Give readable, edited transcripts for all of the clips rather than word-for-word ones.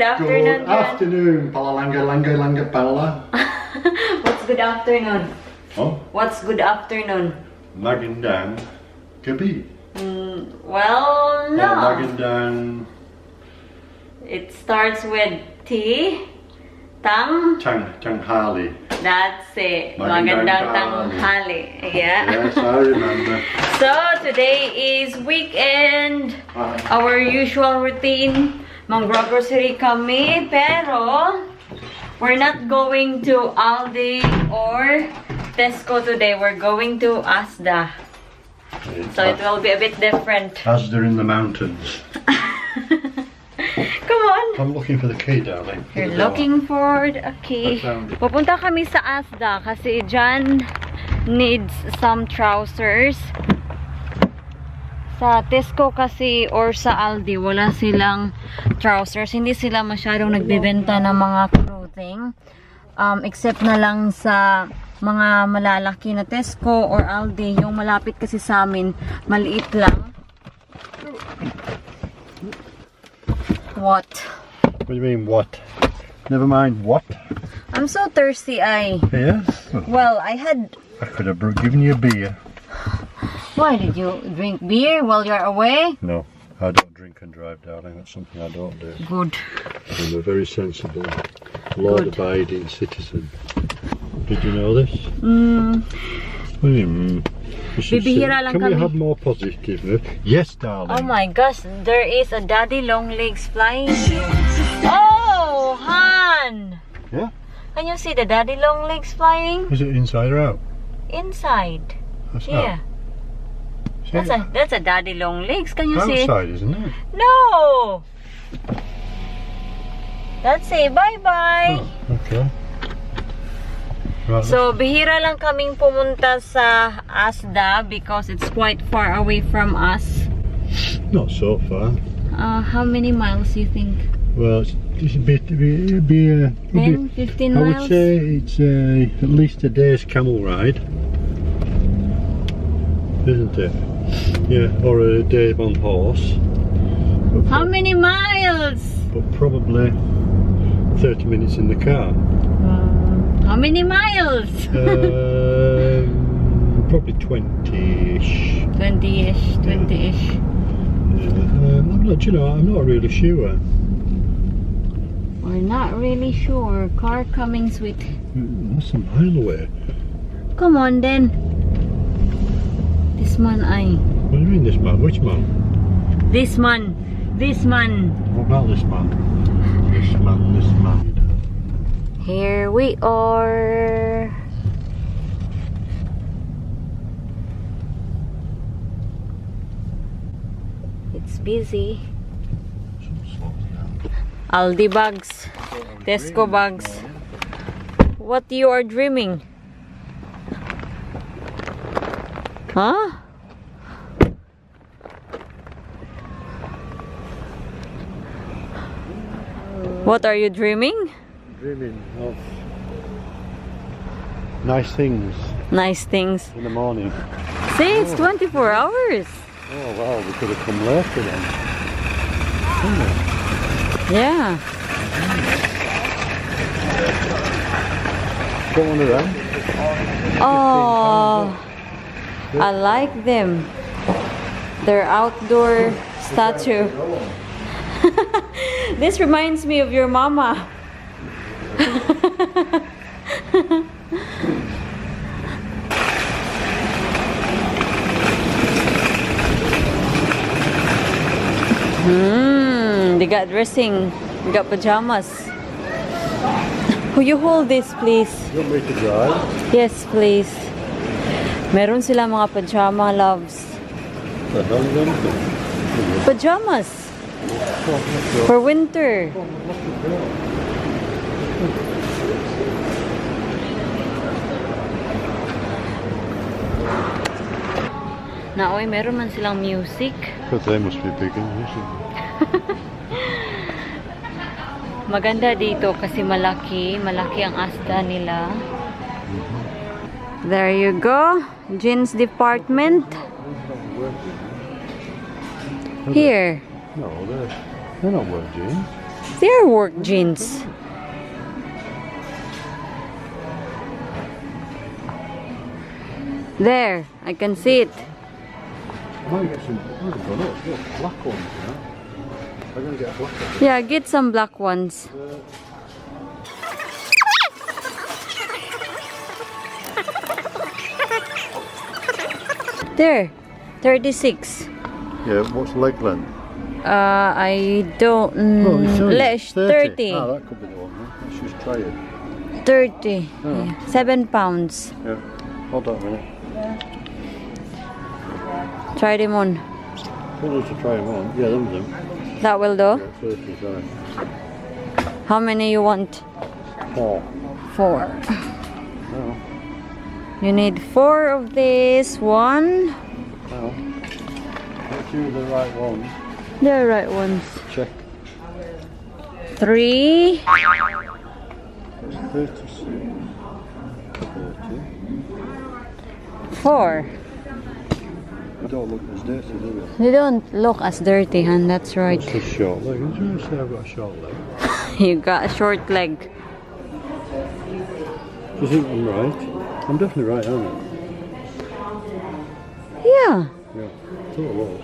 afternoon. Good afternoon, Palalanga Langa Langa Pala. What's good afternoon? Oh, What's good afternoon? Magandang Gabi. Well, no. Magandang It starts with T. Tang. Tanghali. That's it. Magandang tanghali. Yeah. Yes, I remember. So today is weekend. Our usual routine. Mag-grocery kami, pero we're not going to Aldi or Tesco today. We're going to Asda. So it will be a bit different. Asda in the mountains. Come on. I'm looking for the key, darling. You're looking for a key. I found it. Pupunta kami sa Asda kasi John needs some trousers. Sa Tesco kasi or sa Aldi, wala silang trousers. Hindi sila masyadong nagbebenta ng mga clothing. Except na lang sa mga malalaki na Tesco or Aldi. Yung malapit kasi sa amin, maliit lang. What? What do you mean, what? Never mind, what? I'm so thirsty, Yes? Well, I could have given you a beer. Why did you drink beer while you're away? No, I don't drink and drive, darling. That's something I don't do. Good. I'm a very sensible, law-abiding citizen. Did you know this? Bibihira lang Can we kami. have more positiveness? Yes, darling. Oh my gosh, there is a daddy long legs flying here. Oh, Han! Yeah? Can you see the daddy long legs flying? Is it inside or out? Inside. That's Yeah. out. See? That's a daddy long legs. Can you see it? Outside, isn't it? No! That's it. Bye-bye. Oh, okay. Right, So, bihira lang kaming pumunta sa Asda because it's quite far away from us. not so far. How many miles do you think? Well, it's a bit. It'd be 10, 15 I would miles? say it's at least a day's camel ride, isn't it? Yeah, or a day on horse. How many miles? But probably 30 minutes in the car. How many miles? Probably 20-ish. 20-ish, 20-ish. I'm not. You know, I'm not really sure. We're not really sure. Car coming sweet. That's a mile away. Come on then. This man What do you mean this man? Which man? This man. This man. What about this man? This man. This man. Here we are. It's busy. Aldi bags, Tesco bags. What you are dreaming? Huh? What are you dreaming? Dreaming of nice things Nice things. in the morning. See, it's 24 hours. Oh wow, we could have come later then. Couldn't we? Yeah. Got one of them. Oh, I like them. They're outdoor statue. This reminds me of your mama. They got dressing. They got pajamas. Will you hold this, please? You want me to drive? Yes, please. Meron sila mga pajama loves. The hell is them? Pajamas for winter. Naoy, meron man silang music. But they must be big, isn't it? Maganda dito kasi malaki ang Asda nila. There you go. Jeans department. Here. No, they're not work jeans. They're work jeans. There, I can see it. I might get some. Oh, they've gone up. Look, black ones. Yeah. I'm gonna get black ones. Yeah, get some black ones. There, 36. Yeah. What's leg length? I don't. Less 30. Ah, that could be the one. Huh? Let's just try it. 30. Oh. Yeah. 7 pounds. Yeah. Hold on a minute. Try them on. We'll to try them on. Yeah, them. That will do. Yeah, 30 size. How many you want? 4. 4. No. You need 4 of this. 1. No. Let's choose the right ones. The right ones. Check. 3. 36. 4. They don't look as dirty, do They don't look as dirty, hon. That's they? right. What's this short leg? Did you say I've got a short leg? You got a short leg. Do you think I'm right? I'm definitely right, aren't I? Yeah. Yeah. I thought I was.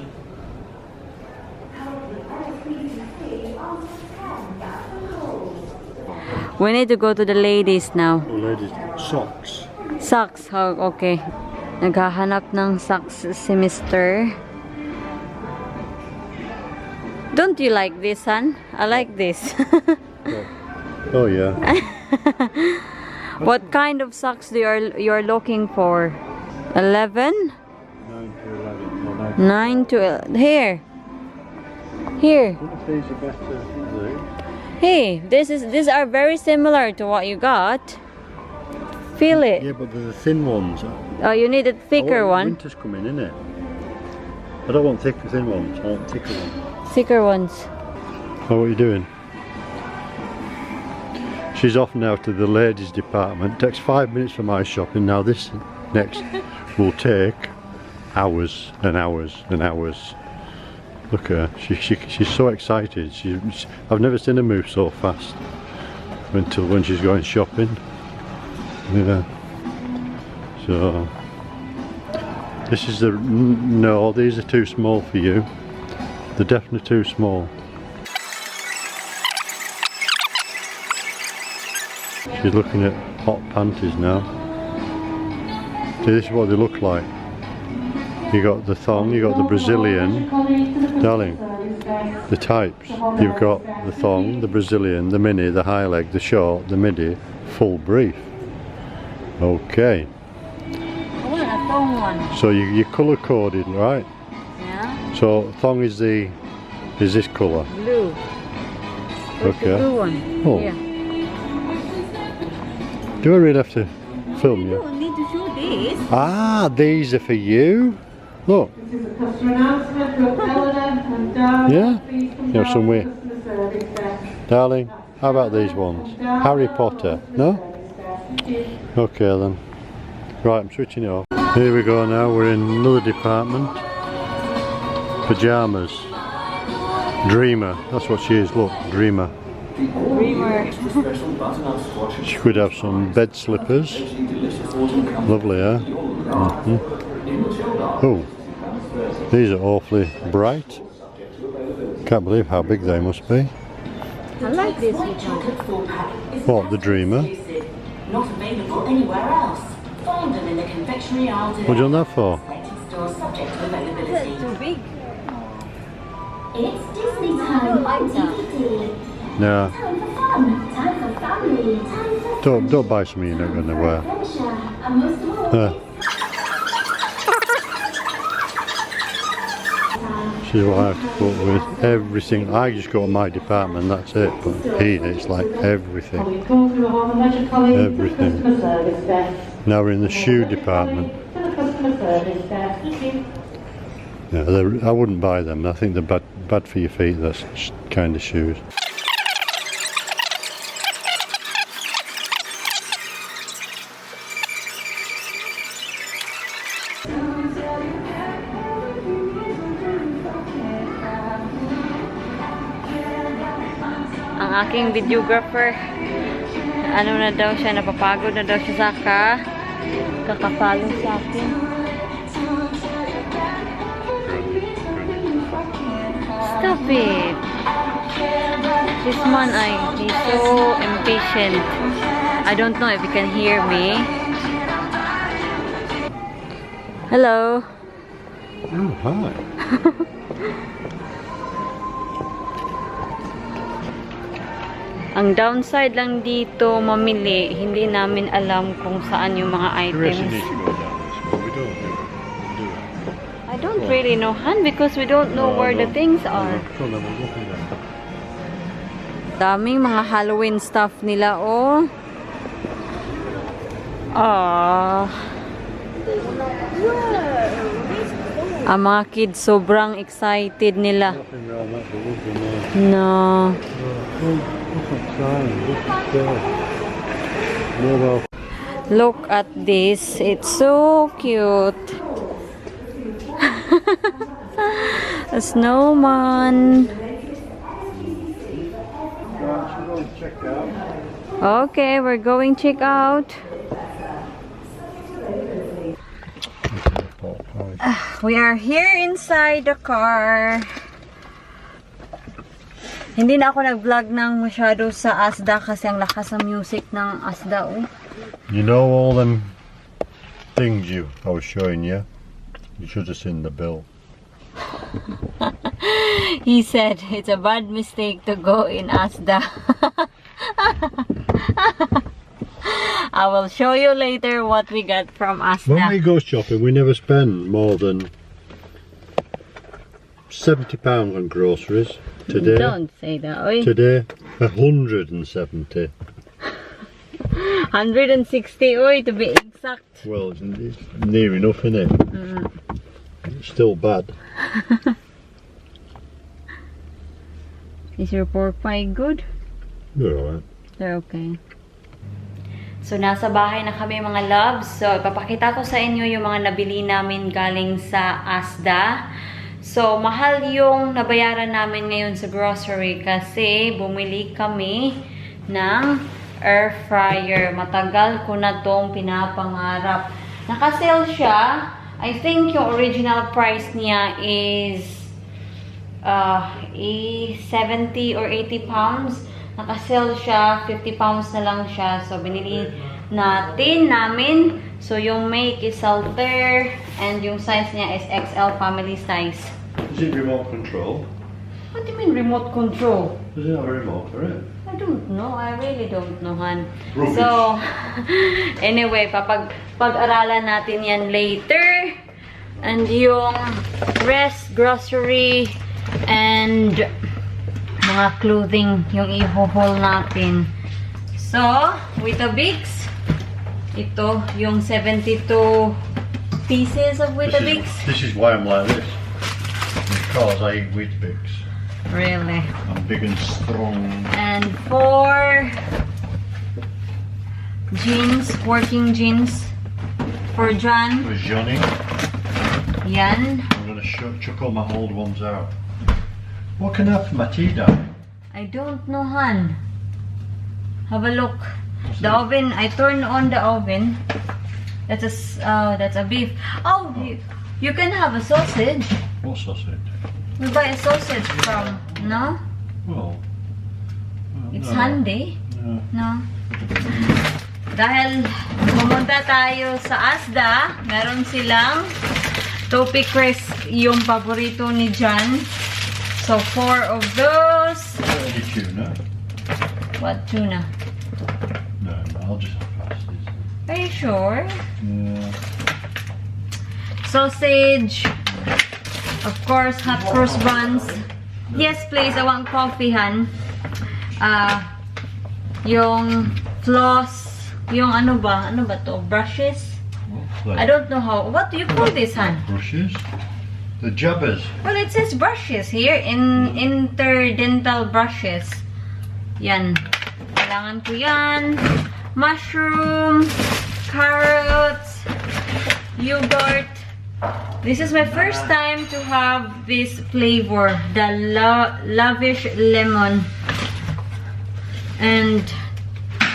We need to go to the ladies now. Oh, ladies, socks. Socks. Oh, okay. Naghahanap ng socks si Mr. Don't you like this, son? I like this. Oh yeah. What kind of socks you are looking for? 11? 9 to 11. Or 9 9 to 11. Here. Here. What if these are better? Hey, these are very similar to what you got. Feel it. Yeah, but they're the thin ones. Oh, you need a thicker one. Winter's coming, innit? I don't want thin ones. I want thicker ones. Thicker ones. Oh, what are you doing? She's off now to the ladies department. Takes 5 minutes for my shopping. Now this next will take hours and hours and hours. Look at her. She's so excited. I've never seen her move so fast until when she's going shopping. Yeah. So this is the no. These are too small for you. They're definitely too small. She's looking at hot panties now. See, this is what they look like. You got the thong, you got the Brazilian, darling, the types. You've got the thong, the Brazilian, the mini, the high leg, the short, the midi, full brief. Okay. I want a thong one. So you're colour coded, right? Yeah. So thong is this colour? Blue. Where's Okay. the blue one? Oh. Yeah. Do I really have to film You you? don't need to show this. Ah, these are for you. Look. This is a customer announcement for Eleanor and Darren. Yeah? Please come You have down some to way. customer service desk. Darling, how about these ones? Harry Potter, no? Okay then. Right, I'm switching it off. Here we go now, we're in another department. Pyjamas. Dreamer, that's what she is, look, Dreamer. Dreamer. She could have some bed slippers. Lovely, eh? Oh, these are awfully bright. Can't believe how big they must be. I like this one. What, the Dreamer? Not available anywhere else. Find them in the confectionery aisle today. What do you want that for? Selected stores subject to availability. Too big. It's Disney time on DVD. No, Time for fun, time for family, time for don't buy something you're not going to wear. adventure, and most of all, She's what I have to put with everything. I just go to my department, that's it. But here it's like everything. We've come through the Home and Leisure College Everything. customer service desk. Now we're in the shoe department. To the customer service desk. Thank you. Yeah, I wouldn't buy them. I think they're bad for your feet, those kind of shoes. aking videographer. Ano na daw siya, napapagod na daw siya sa kakapalo sa akin. Stop it! This man, he's so impatient. I don't know if he can hear me. Hello. Oh, hi. Ang downside lang dito mamili, hindi namin alam kung saan yung mga items. I don't really know, Han, because we don't know where the things are. Daming mga Halloween stuff nila, oh. Ang mga kids sobrang excited nila. No. Look at this. It's so cute. A snowman. Okay, we're going check out. We are here inside the car. Hindi na ako nag-vlog ng masyado sa Asda kasi ang lakas ng music ng Asda. Oh. You know all them things I was showing you? You should have seen the bill. He said it's a bad mistake to go in Asda. I will show you later what we got from Asda. When we go shopping, we never spend more than £70 on groceries. Today, don't say that. Oy. Today, 170. 160, oy, to be exact. Well, it's near enough, isn't it? It's still bad. Is your pork pie good? They're alright. They're okay. So, nasa bahay na kami mga loves. So, ipapakita ko sa inyo yung mga nabili namin galing sa Asda. So, mahal yung nabayaran namin ngayon sa grocery kasi bumili kami ng air fryer. Matagal ko na tong pinapangarap. Naka-sale siya. I think yung original price niya is 70 or 80 pounds. Naka-sale siya. 50 pounds na lang siya. So, binili namin. So, yung make is Salter and yung size niya is XL family size. Is it remote control? What do you mean remote control? Does it have a remote for it? I don't know. I really don't know, Han. Rubbish. So, anyway, pag-aralan natin yan later. And yung rest, grocery, and mga clothing yung i-haul natin. So, Weetabix. Ito, yung 72 pieces of Weetabix. This is why I'm like this. Because I eat Weetabix. Really? I'm big and strong. And 4 jeans, working jeans for John. For Johnny. Yan. I'm going to chuck all my old ones out. What can I have for my tea, darling? I don't know, Han. Have a look. The oven, I turned on the oven. That's a beef. Oh, you can have a sausage. What sausage? We buy a sausage from, no? Well, It's no. handy. No. No? Dahil pumunta tayo sa Asda, meron silang topi crisp, yung paborito ni John. So, 4 of those. Any tuna? What tuna? No, I'll just have pasties. Are you sure? Yeah. Sausage. Of course, hot cross buns. Yes, please. I want coffee, Han. Yung floss. Yung ano ba? Ano ba to? Brushes? I don't know how. What do you call this, Han? Brushes? The jabbers. Well, it says brushes here. Interdental brushes. Yan. Kailangan ko yan. Mushroom. Carrots. Yogurt. This is my first time to have this flavor. The lavish lemon. And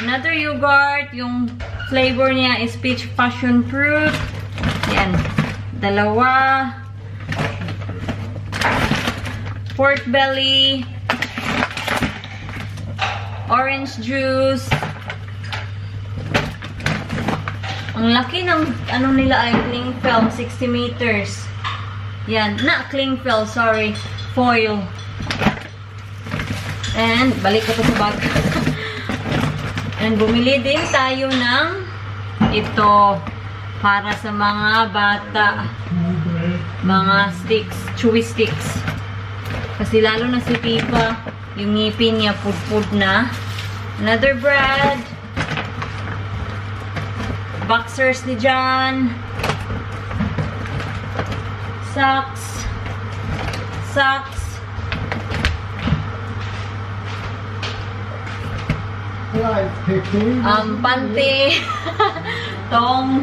another yogurt, yung flavor niya is peach passion fruit. Yan. Dalawa. Pork belly. Orange juice. Ang laki ng ano nila ay cling film, 60 meters. Yan. Cling film, sorry. Foil. And, balik ako sa bag. And, bumili din tayo ng ito para sa mga bata. Mga sticks, chewy sticks. Kasi lalo na si Pipa, yung ngipin niya pud-pud na. Another bread. Boxers ni John. Socks. Socks. Pante. Tong.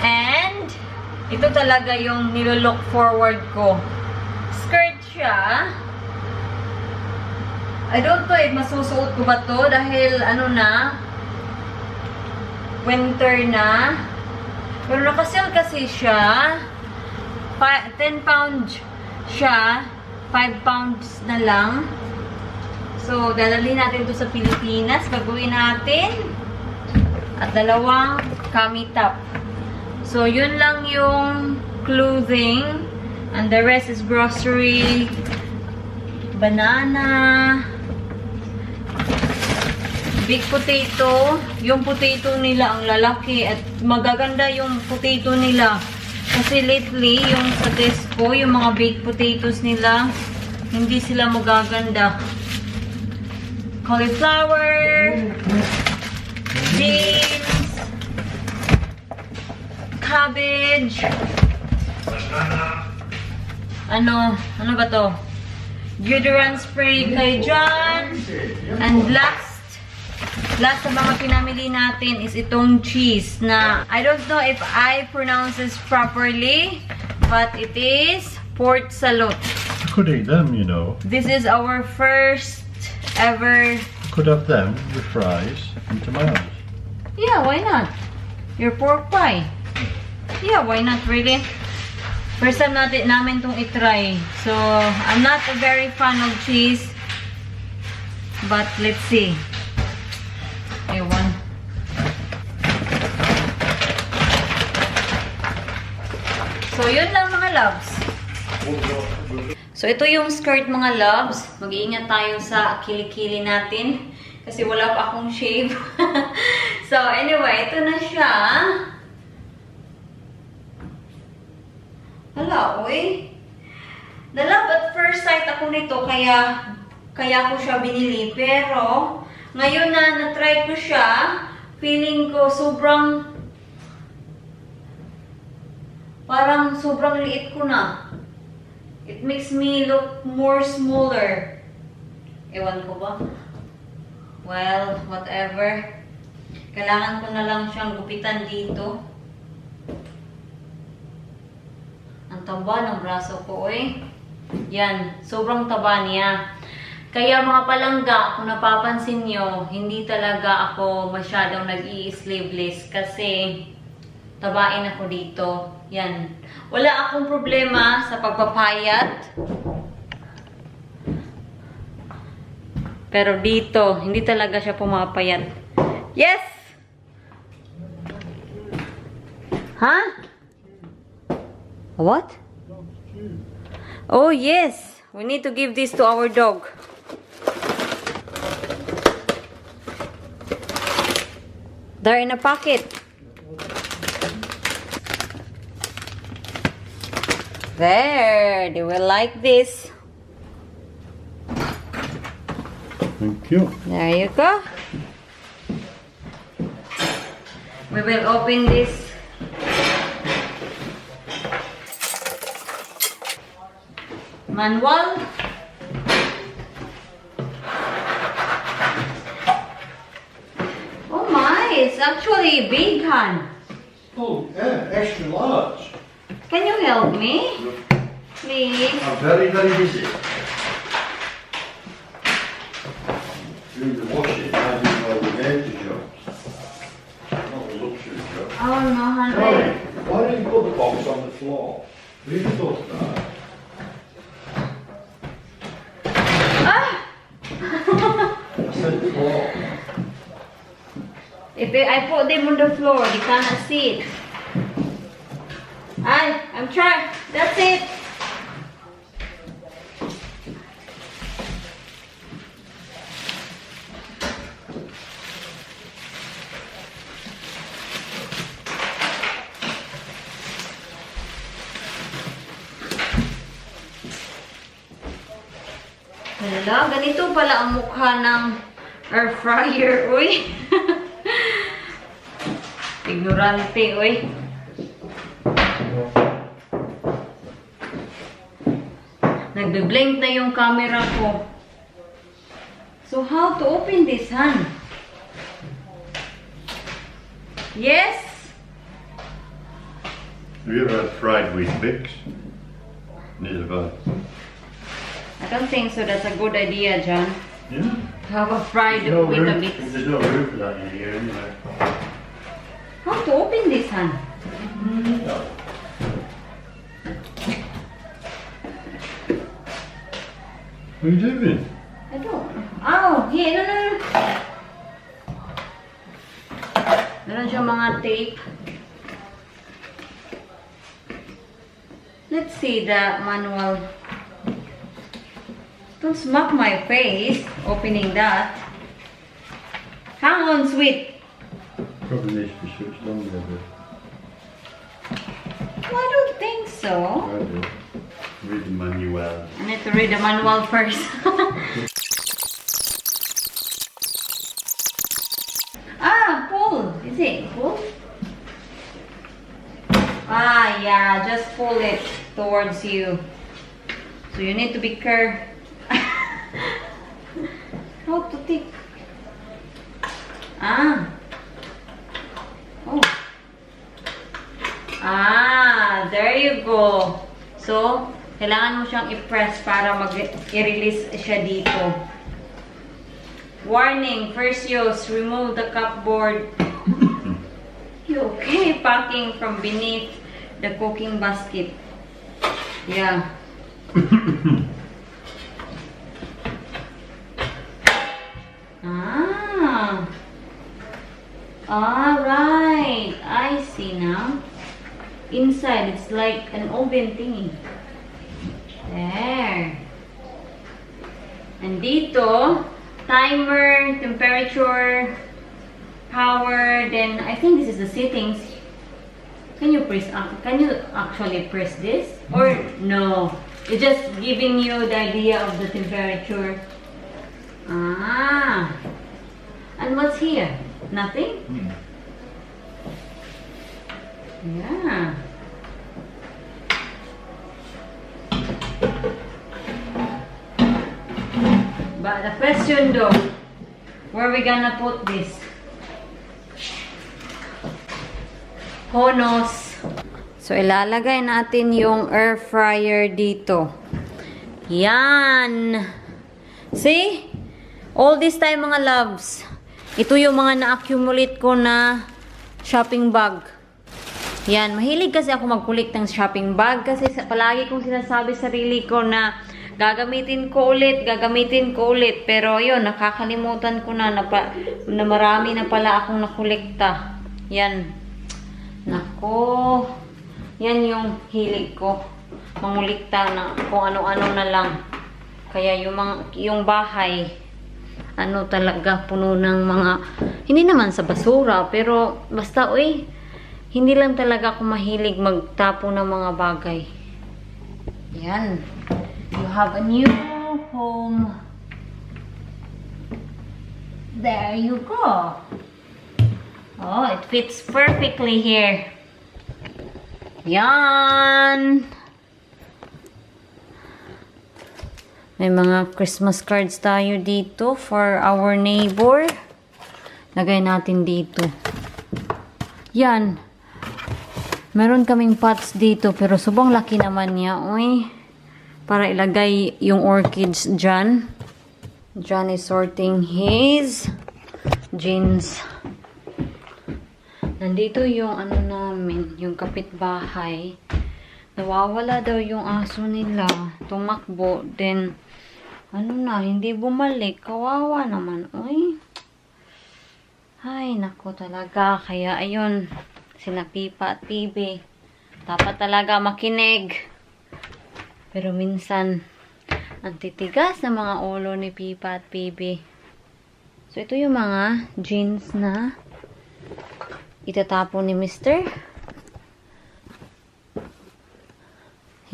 And, ito talaga yung nilolook forward ko. Skirt siya. I don't know if masusuot ko ba to dahil ano na, winter na. Pero nakasale kasi siya. 10 pounds siya. 5 pounds na lang. So, dadalhin natin ito sa Pilipinas. Gagawin natin. At dalawang kami top. So, yun lang yung clothing. And the rest is grocery. Banana. Big potato. Yung potato nila ang lalaki. At magaganda yung potato nila. Kasi lately, yung sa Tesco, yung mga baked potatoes nila, hindi sila magaganda. Cauliflower, beans, cabbage, ano ba to? Deodorant spray kay John, and last sa mga pinamili natin is itong cheese na I don't know if I pronounce this properly, but it is Port Salut. Could eat them, you know. This is our first ever. Could have them with fries and tomatoes. Yeah, why not? Your pork pie. Yeah, why not, really? First time namin itong itry. So, I'm not a very fan of cheese. But, let's see. Ewan. So, yun lang mga loves. So, ito yung skirt mga loves. Mag-iingat tayo sa kilikili natin. Kasi wala pa akong shave. So, anyway, ito na siya. Hala, uy. Love at first sight ako nito, kaya ko siya binili. Pero, ngayon na na-try ko siya, feeling ko parang sobrang liit ko na. It makes me look more smaller. Ewan ko ba? Well, whatever. Kailangan ko na lang siyang gupitan dito. Ang taba ng braso ko, eh. Yan, sobrang taba niya. Kaya mga palangga, kung napapansin nyo, hindi talaga ako masyadong nag-i-sleeveless kasi tabain ako dito. Yan. Wala akong problema sa pagpapayat. Pero dito, hindi talaga siya pumapayat. Yes! Huh? What? Oh, yes. We need to give this to our dog. They're in a pocket. There. They will like this. Thank you. There you go. We will open this. Manual. Oh my, it's actually a big hand. Oh, yeah, extra large. Can you help me? Please. I'm very, very busy. do the washing, I do all the nature jobs. Not the luxury jobs. Oh no, honey. Sorry, why don't you put the box on the floor? Have you thought of that? Ah! I said floor. If I put them on the floor, they cannot see it. I'm trying. That's it. Hala, ganito pala ang mukha ng air fryer, uy. Ignorante, uy. Nagbe-blink na yung camera ko. So, how to open this, Han? Yes? Have you ever had fried wheat bix? Neither have I. I don't think so. That's a good idea, John. Yeah. Have a fried No with a room, mix. there's no room for that in here anyway. How to open this, Han? What are you doing? I don't. Oh, here, no. Meron siyang mga tape. Let's see the manual. Don't smack my face opening that. Hang on, sweet. Probably needs to be switched on a bit. Oh, I don't think so. I do. Read the manual. I need to read the manual first. Ah, pull. Is it pull? Ah, yeah. Just pull it towards you. So you need to be careful. How to take? Ah. Oh. Ah, there you go. So, kailangan mo siyang i-press para i-release siya dito. Warning, first use, remove the cupboard. Okay, packing from beneath the cooking basket. Yeah. Ah. Alright. I see now. Inside, it's like an oven thingy. There. And dito, timer, temperature, power, then I think this is the settings. Can you actually press this? Or no? It's just giving you the idea of the temperature. Ah. And what's here? Nothing? Yeah. But the question though, where are we gonna put this? Honos. So, ilalagay natin yung air fryer dito. Yan. See? All this time, mga loves, ito yung mga na-accumulate ko na shopping bag. Yan. Mahilig kasi ako mag-collect ng shopping bag kasi palagi kong sinasabi sa sarili ko na gagamitin ko ulit. Pero yun, nakakalimutan ko na marami na pala akong nakolekta. Yan. Nako. Yan yung hilig ko. Mangulikta na kung ano-ano na lang. Kaya yung bahay, ano talaga, puno ng mga, hindi naman sa basura, pero basta, hindi lang talaga ako mahilig magtapo ng mga bagay. Yan. You have a new home. There you go. Oh, it fits perfectly here. Yan. May mga Christmas cards tayo dito for our neighbor. Lagay natin dito. Yan. Meron kaming pots dito pero subong laki naman niya. Para ilagay yung orchids dyan. John is sorting his jeans. Nandito yung ano namin, yung kapitbahay. Nawawala daw yung aso nila. Tumakbo. Then, ano na, hindi bumalik. Kawawa naman. Uy. Ay, nako talaga. Kaya, ayun. Sina Pipa at Pibe. Dapat talaga makinig. Pero minsan, ang titigas ng mga ulo ni Pipa at Pibe. So, ito yung mga jeans na itatapon ni Mr.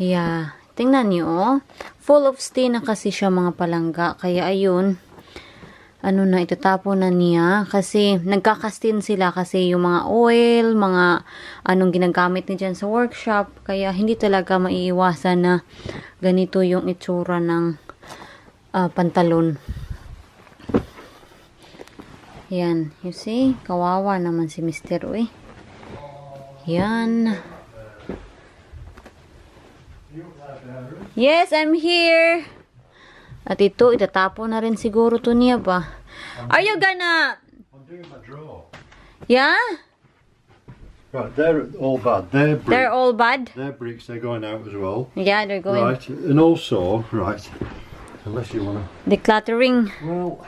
Yeah. Tingnan niyo, oh. Full of stain na kasi siya mga palangga. Kaya, ayun. Ano na, itatapon na niya. Kasi, nagkakastin sila. Kasi, yung mga oil, mga anong ginagamit niya dyan sa workshop. Kaya, hindi talaga maiiwasan na ganito yung itsura ng pantalon. Yan. You see? Kawawa naman si Mr. Uy. Yan. Yes, I'm here. At ito, itatapon na rin siguro to niya ba? Are you gonna... I'm doing my drawer. Yeah? Right, they're all bad. They're all bad? They're bricks, they're going out as well. Yeah, they're going... Right, and also, right, unless you want to... Decluttering. Well,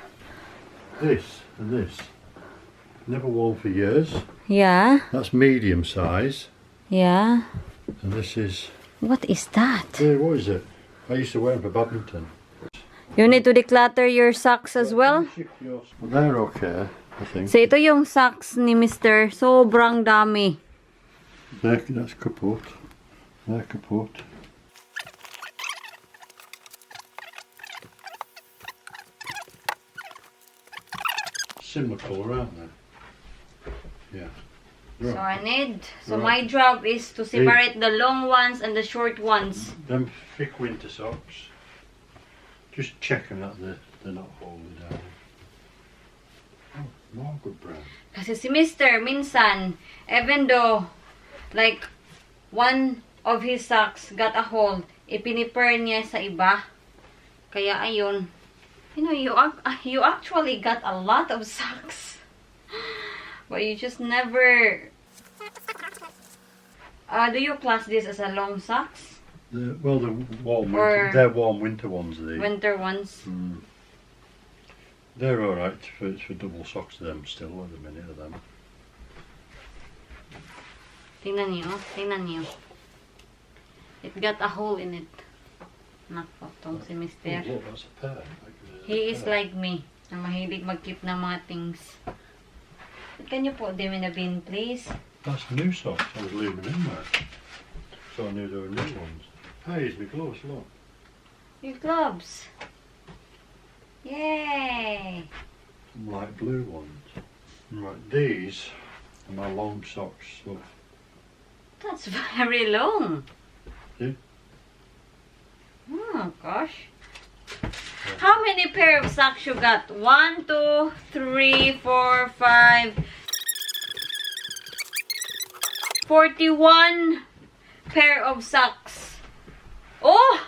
this and this. Never worn for years. Yeah. That's medium size. Yeah. And this is... What is that? Yeah, what is it? I used to wear them for badminton. You need to declutter your socks as well? Well, they're okay, I think. So, ito yung socks ni Mr. Sobrang dami. That's kaput. They're kaput. Similar colour, aren't they? Yeah. So, I need... So, my job is to separate the long ones and the short ones. Them thick winter socks. Just checking that they're not holding down. Oh, more good brown. Kasi si Mr. minsan, even though, like, one of his socks got a hole, ipiniper niya sa iba. Kaya, ayun. You know, you actually got a lot of socks. But you just never... do you class this as a long socks? Well, they're warm Or winter. They're warm winter ones. These. Winter ones? Mm. They're all right for double socks. Them still at the minute of them. Tingnan niyo, tingnan niyo. It got a hole in it. Nako, tong si Oh, Mr. look, that's a pair. He is like me, na mahilig mag-keep ng mga things. Can you put them in a bin, please? That's new socks. I was leaving them in there, so I knew they were new ones. Hey, here's my gloves. Look. Your gloves. Yay! Light blue ones. Right, these are my long socks. Look. That's very long. See? Oh, gosh. How many pair of socks you got? 1, 2, 3, 4, 5... 41 pair of socks. Oh!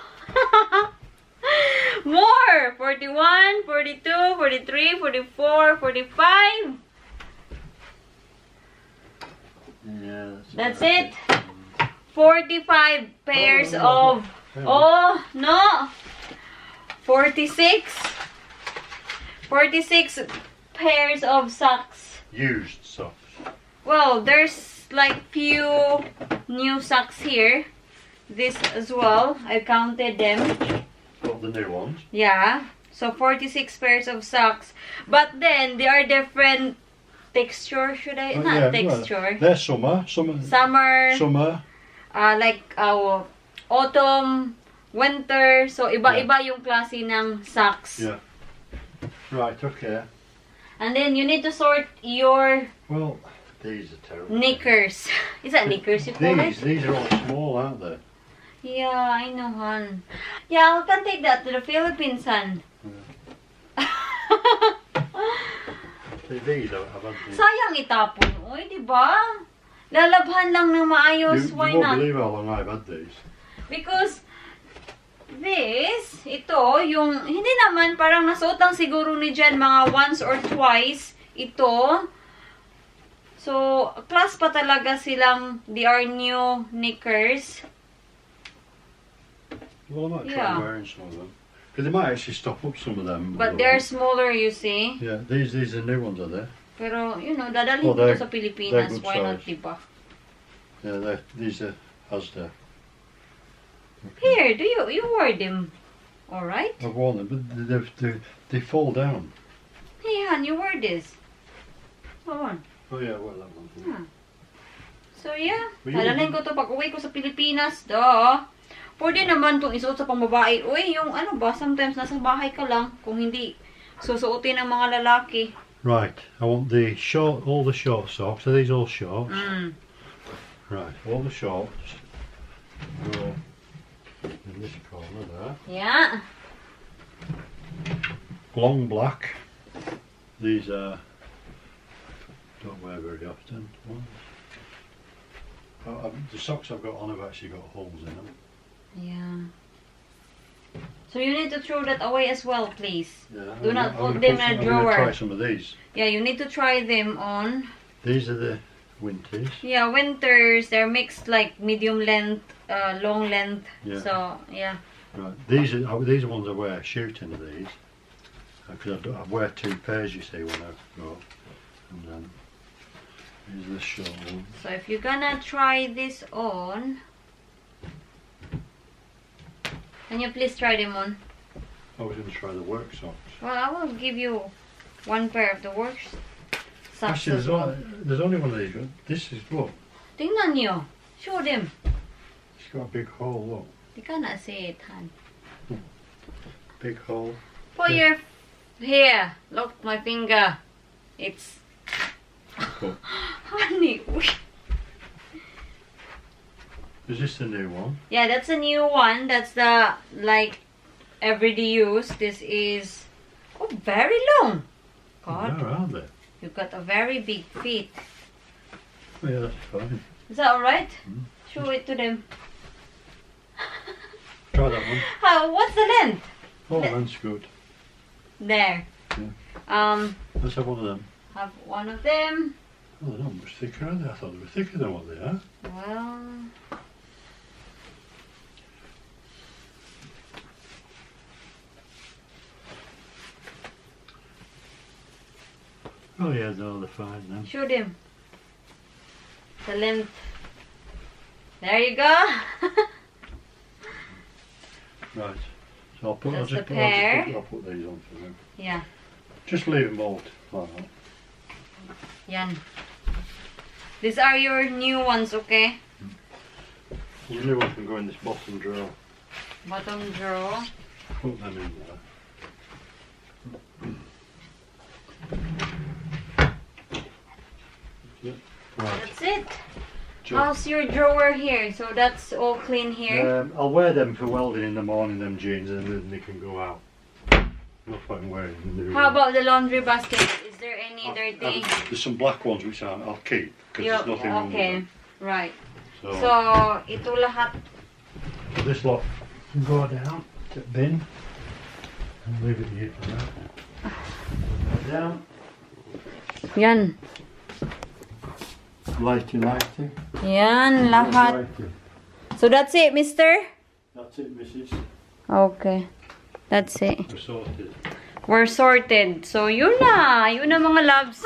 More! 41, 42, 43, 44, 45. Yeah. That's it. 45 pairs of... Oh, no! 46. 46 pairs of socks. Used socks. Well, there's like few new socks here. This as well. I counted them. Got the new ones. Yeah. So 46 pairs of socks. But then they are different texture. Should I? Oh, Not yeah, texture. Well, they're summer. Summer. Summer. Like autumn, winter. So iba-iba yung klase ng socks. Yeah. Right. Okay. And then you need to sort your Well, these are terrible. knickers. Is that knickers you call it? These are all small, aren't they? Yeah, I know, hon. Yeah, I can take that to the Philippines, hon. See, these I've had these. Sayang itapon, oy, di ba? Lalabhan lang ng maayos, You why won't not? believe how long I've had these. Because this, ito, yung, hindi naman, parang nasuot lang siguro ni Jen mga once or twice. Ito. So, class pa talaga silang, they are new knickers. Well, I might try Yeah. wearing some of them. Because they might actually stop up some of them. But they're smaller, you see. Yeah, these are new ones, are they? Pero, you know, dadalhin Oh, ko they're- to sa Pilipinas. they're good Why not, size. diba? Yeah, these are Asda. Here, you wore them. Alright? I've worn them, but they fall down. Hey, Han, you wore this. Come on. Oh yeah, well that one. Hmm. So, yeah. Well, you- Dadalhin ko to pag uwi ko sa Pilipinas. Duh. Pwede naman itong isuot sa pangbabae. Uy, yung ano ba, sometimes nasa bahay ka lang. Kung hindi susuotin ng mga lalaki. Right, I want the short, all the short socks. Are these all shorts? Mm. Right, all the shorts go in this corner there. Yeah. Long black. These are don't wear very often. The socks I've got on have actually got holes in them. Yeah. So you need to throw that away as well, please. Yeah, Do not I'm put gonna them in a I'm gonna drawer. try some of these. Yeah, you need to try them on. These are the winters. Yeah, winters, they're mixed like medium length, long length. Yeah. So, yeah. Right, these are ones I wear shooting of these. Because I wear two pairs, you see, when I go. And then these are the short ones. So if you're gonna try this on, can you please try them on? I was going to try the work socks. Well, I will give you one pair of the work socks Actually, as well. there's only one of these. This is, look, Tingnan nyo. Show them. it's got a big hole, look. Di ka na see it, Han. Big hole. Put your here. Look, my finger. It's Cool. honey. Is this the new one? Yeah, that's a new one. That's the like everyday use. This is very long. God, Where are they? you've got a very big feet. Oh, yeah, that's fine. Is that alright? Mm. Show it to them. Try that one. How? What's the length? Oh, that's good. There. Yeah. Let's have one of them. Have one of them. Oh, they're not much thicker, are they? I thought they were thicker than what they are. Well, Oh, yeah, no, they're fine then. show them. The length. There you go. Right. So I'll put, That's I'll the pair. I'll put these on for them. Yeah. Just leave them all like that. Yan. These are your new ones, okay? The new one can go in this bottom drawer. Bottom drawer. Put them in there. Right. That's it. Job. How's your drawer here? So that's all clean here. I'll wear them for welding in the morning, them jeans, and then they can go out. No point in wearing the new How one. about the laundry basket? Is there any dirty? There's some black ones which I'll keep because Yeah, there's nothing wrong with okay. them. Right. So, So, ito lahat. this lot can go down to the bin and leave it here for now. Go down, Yan. lighty, lighty. Yan, lahat. Lighty. So that's it, mister? That's it, Mrs. Okay. That's it. We're sorted. We're sorted. So, yun na. Yun na mga loves.